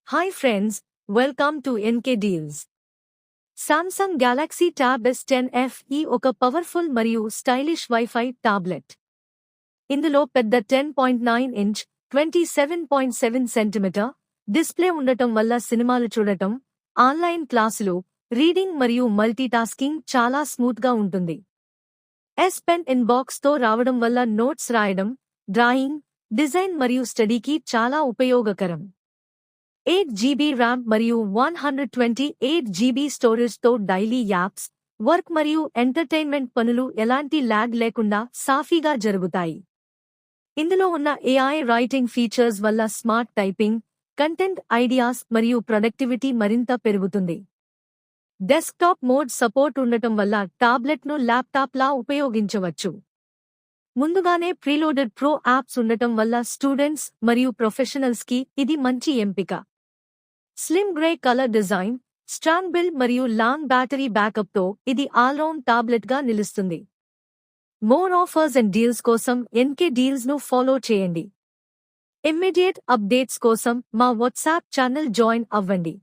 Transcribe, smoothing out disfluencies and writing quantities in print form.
Hi friends, welcome to NK Deals. Samsung Galaxy Tab S10 FE ఒక powerful మరియు stylish wifi tablet. ఇందులో పెద్ద 10.9 inch 27.7 centimetre display ఉండటం వల్ల సినిమాలు చూడటం, ఆన్లైన్ క్లాసులు, రీడింగ్ మరియు మల్టీటాస్కింగ్ చాలా స్మూత్గా ఉంటుంది. S Pen ఇన్బాక్స్తో రావడం వల్ల నోట్స్ రాయడం, డ్రాయింగ్, డిజైన్ మరియు స్టడీకి చాలా ఉపయోగకరం. 8 GB ర్యామ్ మరియు 128 GB స్టోరేజ్తో డైలీ యాప్స్, వర్క్ మరియు ఎంటర్టైన్మెంట్ పనులు ఎలాంటి ల్యాగ్ లేకుండా సాఫీగా జరుగుతాయి. ఇందులో ఉన్న AI రైటింగ్ ఫీచర్స్ వల్ల స్మార్ట్ టైపింగ్, కంటెంట్ ఐడియాస్ మరియు ప్రొడక్టివిటీ మరింత పెరుగుతుంది. డెస్క్టాప్ మోడ్ సపోర్ట్ ఉండటం వల్ల టాబ్లెట్ను ల్యాప్టాప్లా ఉపయోగించవచ్చు. ముందుగానే ప్రీలోడెడ్ ప్రో యాప్స్ ఉండటం వల్ల స్టూడెంట్స్ మరియు ప్రొఫెషనల్స్కి ఇది మంచి ఎంపిక. Slim grey colour design, strong build మరియు లాంగ్ బ్యాటరీ బ్యాకప్తో ఇది ఆల్రౌండ్ టాబ్లెట్గా నిలుస్తుంది. మోర్ ఆఫర్స్ అండ్ డీల్స్ కోసం ఎన్కే డీల్స్ను ఫాలో చేయండి. ఇమ్మీడియట్ అప్డేట్స్ కోసం మా వాట్సాప్ ఛానల్ జాయిన్ అవ్వండి.